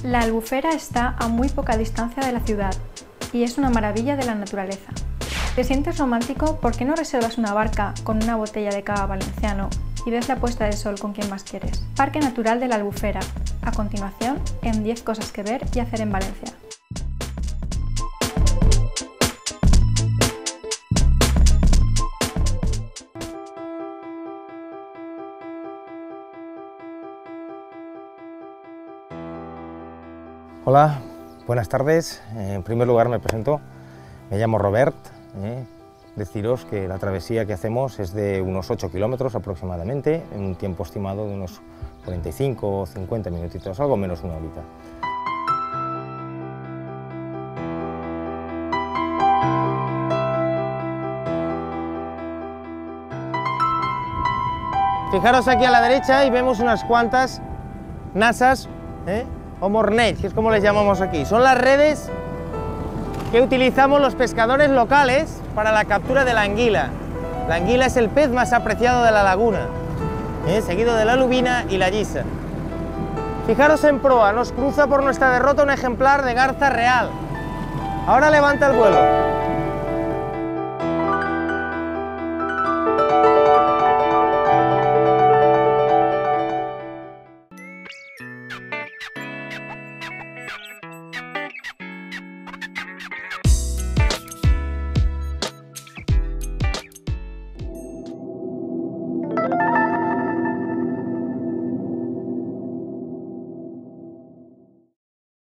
La Albufera está a muy poca distancia de la ciudad y es una maravilla de la naturaleza. ¿Te sientes romántico? ¿Por qué no reservas una barca con una botella de cava valenciano y ves la puesta de sol con quien más quieres? Parque Natural de la Albufera. A continuación, en 10 cosas que ver y hacer en Valencia. Hola, buenas tardes. En primer lugar me presento, me llamo Robert. Deciros que la travesía que hacemos es de unos 8 kilómetros aproximadamente, en un tiempo estimado de unos 45 o 50 minutitos, algo menos una horita. Fijaros aquí a la derecha y vemos unas cuantas nasas, o mornells, que es como les llamamos aquí. Son las redes que utilizamos los pescadores locales para la captura de la anguila. La anguila es el pez más apreciado de la laguna, seguido de la lubina y la llissa. Fijaros en proa, nos cruza por nuestra derrota un ejemplar de garza real. Ahora levanta el vuelo.